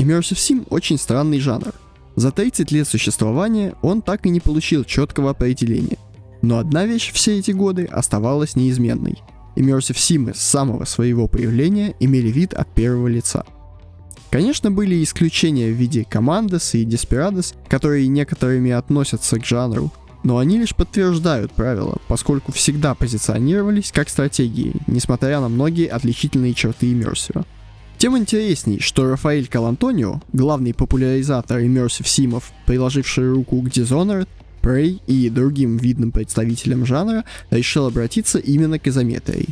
Immersive Sim очень странный жанр. За 30 лет существования он так и не получил четкого определения. Но одна вещь все эти годы оставалась неизменной. Immersive Sim с самого своего появления имели вид от первого лица. Конечно, были исключения в виде Commandos и Desperados, которые некоторыми относятся к жанру, но они лишь подтверждают правила, поскольку всегда позиционировались как стратегии, несмотря на многие отличительные черты Immersive. Тем интересней, что Рафаэль Колантонио, главный популяризатор Immersive Sim'ов, приложивший руку к Dishonored, Prey и другим видным представителям жанра, решил обратиться именно к изометрии.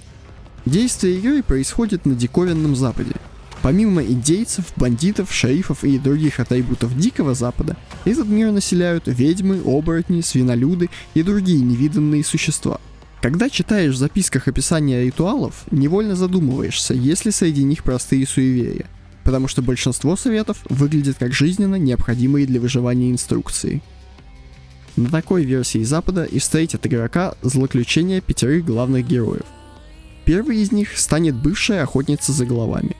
Действие игры происходит на диковинном Западе. Помимо индейцев, бандитов, шерифов и других атрибутов Дикого Запада, этот мир населяют ведьмы, оборотни, свинолюды и другие невиданные существа. Когда читаешь в записках описания ритуалов, невольно задумываешься, есть ли среди них простые суеверия, потому что большинство советов выглядят как жизненно необходимые для выживания инструкции. На такой версии Запада и встретит игрока злоключения 5 главных героев. Первый из них станет бывшая охотница за головами.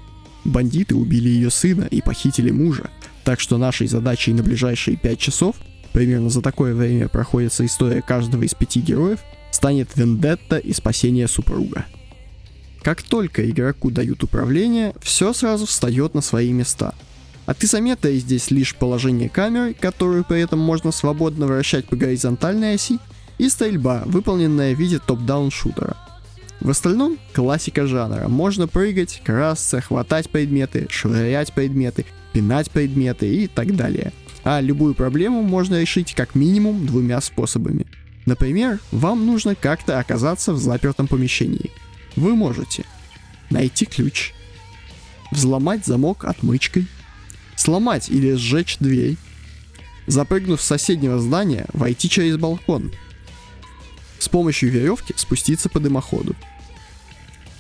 Бандиты убили ее сына и похитили мужа, так что нашей задачей на ближайшие 5 часов, примерно за такое время проходится история каждого из 5 героев, станет вендетта и спасение супруга. Как только игроку дают управление, все сразу встает на свои места. От изометрии здесь лишь положение камеры, которую при этом можно свободно вращать по горизонтальной оси, и стрельба, выполненная в виде топ-даун шутера. В остальном классика жанра. Можно прыгать, красться, хватать предметы, швырять предметы, пинать предметы и так далее. А любую проблему можно решить как минимум 2 способами. Например, вам нужно как-то оказаться в запертом помещении. Вы можете найти ключ, взломать замок отмычкой, сломать или сжечь дверь, запрыгнув с соседнего здания, войти через балкон, с помощью веревки спуститься по дымоходу.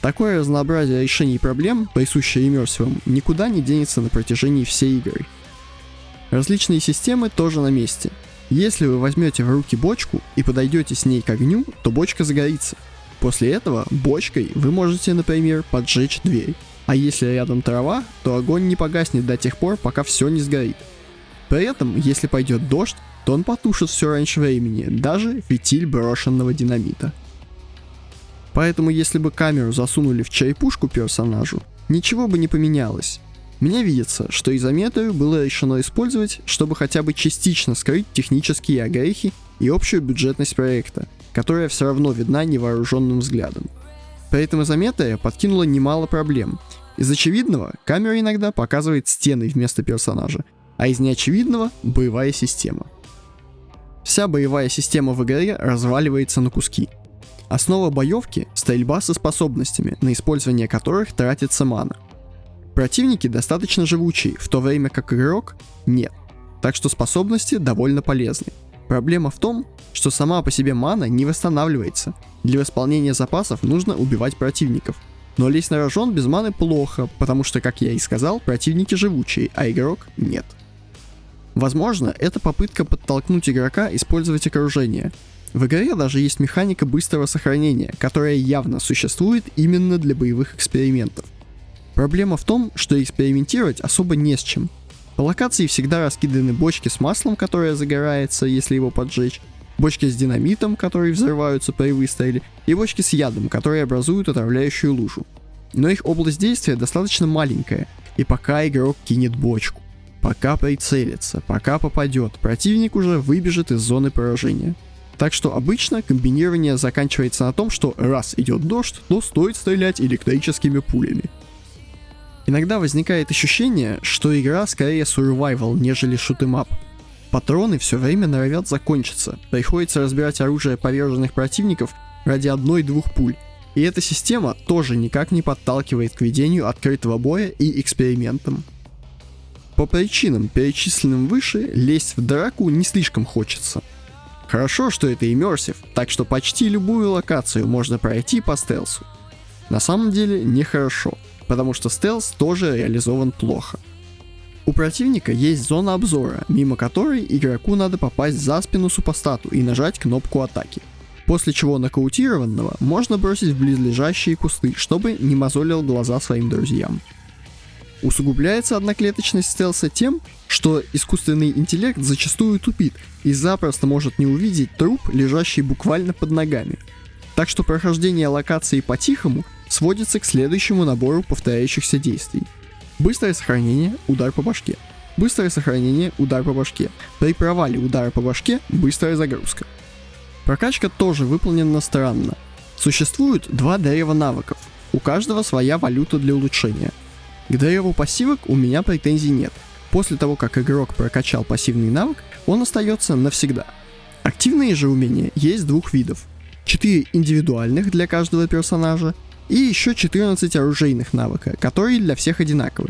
Такое разнообразие решений проблем, присущее Immersive, никуда не денется на протяжении всей игры. Различные системы тоже на месте. Если вы возьмете в руки бочку и подойдете с ней к огню, то бочка загорится. После этого бочкой вы можете, например, поджечь дверь. А если рядом трава, то огонь не погаснет до тех пор, пока все не сгорит. При этом, если пойдет дождь, то он потушит все раньше времени, даже фитиль брошенного динамита. Поэтому если бы камеру засунули в черепушку персонажу, ничего бы не поменялось. Мне видится, что изометрию было решено использовать, чтобы хотя бы частично скрыть технические огрехи и общую бюджетность проекта, которая все равно видна невооруженным взглядом. При этом изометрия подкинула немало проблем. Из очевидного камера иногда показывает стены вместо персонажа, а из неочевидного — боевая система. Вся боевая система в игре разваливается на куски. Основа боевки — стрельба со способностями, на использование которых тратится мана. Противники достаточно живучие, в то время как игрок — нет, так что способности довольно полезны. Проблема в том, что сама по себе мана не восстанавливается. Для восполнения запасов нужно убивать противников. Но лезть на рожон без маны плохо, потому что, как я и сказал, противники живучие, а игрок — нет. Возможно, это попытка подтолкнуть игрока использовать окружение. В игре даже есть механика быстрого сохранения, которая явно существует именно для боевых экспериментов. Проблема в том, что экспериментировать особо не с чем. По локации всегда раскиданы бочки с маслом, которое загорается, если его поджечь, бочки с динамитом, которые взрываются при выстреле, и бочки с ядом, которые образуют отравляющую лужу. Но их область действия достаточно маленькая, и пока игрок кинет бочку, пока прицелится, пока попадет, противник уже выбежит из зоны поражения. Так что обычно комбинирование заканчивается на том, что раз идет дождь, то стоит стрелять электрическими пулями. Иногда возникает ощущение, что игра скорее survival, нежели shoot-em-up. Патроны все время норовят закончиться, приходится разбирать оружие поверженных противников ради 1-2 пуль. И эта система тоже никак не подталкивает к ведению открытого боя и экспериментам. По причинам, перечисленным выше, лезть в драку не слишком хочется. Хорошо, что это Immersive, так что почти любую локацию можно пройти по стелсу. На самом деле нехорошо, потому что стелс тоже реализован плохо. У противника есть зона обзора, мимо которой игроку надо попасть за спину супостату и нажать кнопку атаки. После чего нокаутированного можно бросить в близлежащие кусты, чтобы не мозолил глаза своим друзьям. Усугубляется одноклеточность стелса тем, что искусственный интеллект зачастую тупит и запросто может не увидеть труп, лежащий буквально под ногами. Так что прохождение локации по-тихому сводится к следующему набору повторяющихся действий. Быстрое сохранение, удар по башке. Быстрое сохранение, удар по башке. При провале удара по башке быстрая загрузка. Прокачка тоже выполнена странно. Существует два дерева навыков, у каждого своя валюта для улучшения. К древу пассивок у меня претензий нет. После того, как игрок прокачал пассивный навык, он остается навсегда. Активные же умения есть двух видов. 4 индивидуальных для каждого персонажа и еще 14 оружейных навыка, которые для всех одинаковы.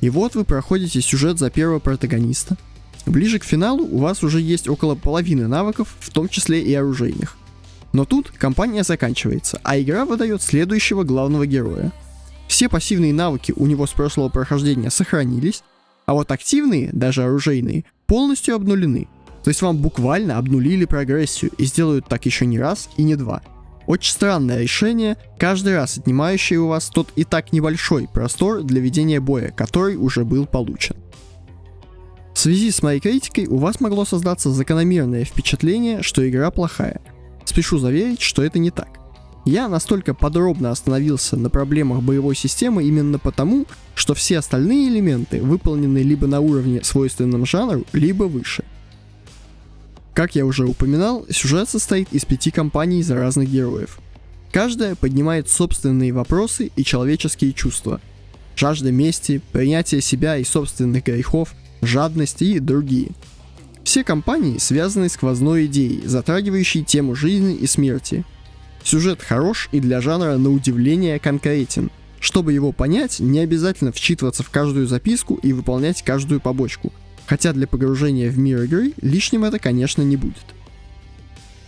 И вот вы проходите сюжет за первого протагониста. Ближе к финалу у вас уже есть около половины навыков, в том числе и оружейных. Но тут кампания заканчивается, а игра выдает следующего главного героя. Все пассивные навыки у него с прошлого прохождения сохранились, а вот активные, даже оружейные, полностью обнулены. То есть вам буквально обнулили прогрессию и сделают так еще не раз и не два. Очень странное решение, каждый раз отнимающее у вас тот и так небольшой простор для ведения боя, который уже был получен. В связи с моей критикой у вас могло создаться закономерное впечатление, что игра плохая. Спешу заверить, что это не так. Я настолько подробно остановился на проблемах боевой системы именно потому, что все остальные элементы выполнены либо на уровне, свойственном жанру, либо выше. Как я уже упоминал, сюжет состоит из 5 кампаний за разных героев. Каждая поднимает собственные вопросы и человеческие чувства. Жажда мести, принятие себя и собственных грехов, жадность и другие. Все кампании связаны сквозной идеей, затрагивающей тему жизни и смерти. Сюжет хорош и для жанра на удивление конкретен. Чтобы его понять, не обязательно вчитываться в каждую записку и выполнять каждую побочку. Хотя для погружения в мир игры лишним это, конечно, не будет.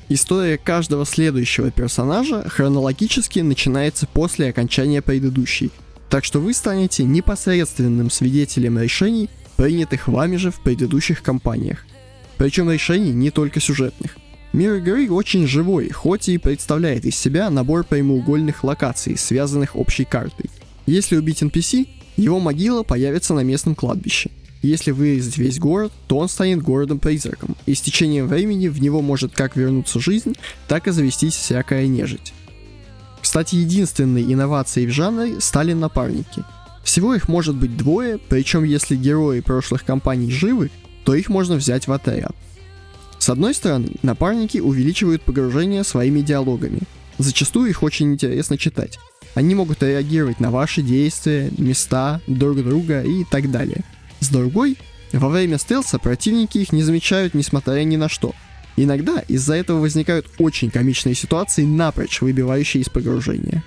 История каждого следующего персонажа хронологически начинается после окончания предыдущей, так что вы станете непосредственным свидетелем решений, принятых вами же в предыдущих кампаниях. Причем решений не только сюжетных. Мир игры очень живой, хоть и представляет из себя набор прямоугольных локаций, связанных общей картой. Если убить NPC, его могила появится на местном кладбище. Если вырезать весь город, то он станет городом-призраком, и с течением времени в него может как вернуться жизнь, так и завестись всякая нежить. Кстати, единственной инновацией в жанре стали напарники. Всего их может быть 2, причем если герои прошлых кампаний живы, то их можно взять в отряд. С одной стороны, напарники увеличивают погружение своими диалогами. Зачастую их очень интересно читать. Они могут реагировать на ваши действия, места, друг друга и так далее. С другой, во время стелса противники их не замечают несмотря ни на что. Иногда из-за этого возникают очень комичные ситуации, напрочь выбивающие из погружения.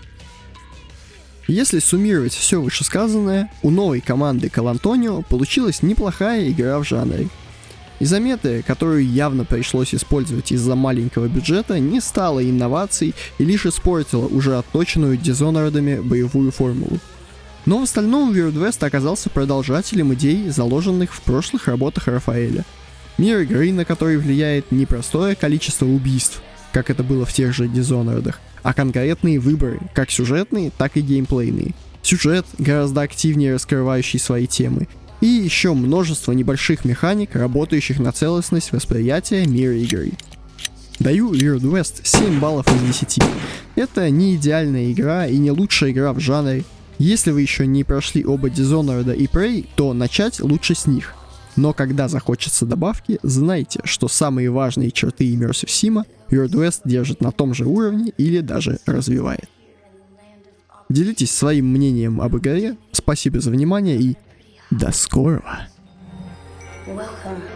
Если суммировать все вышесказанное, у новой команды Call Antonio получилась неплохая игра в жанре. Изометрия, которую явно пришлось использовать из-за маленького бюджета, не стала инновацией и лишь испортила уже отточенную Dishonored'ами боевую формулу. Но в остальном Weird West оказался продолжателем идей, заложенных в прошлых работах Рафаэля. Мир игры, на который влияет не простое количество убийств, как это было в тех же Dishonored'ах, а конкретные выборы, как сюжетные, так и геймплейные. Сюжет, гораздо активнее раскрывающий свои темы, и еще множество небольших механик, работающих на целостность восприятия мира игры. Даю Weird West 7 баллов из 10. Это не идеальная игра и не лучшая игра в жанре. Если вы еще не прошли оба Dishonored и Prey, то начать лучше с них. Но когда захочется добавки, знайте, что самые важные черты Immersive Sim Weird West держит на том же уровне или даже развивает. Делитесь своим мнением об игре, спасибо за внимание и до скорого! Welcome.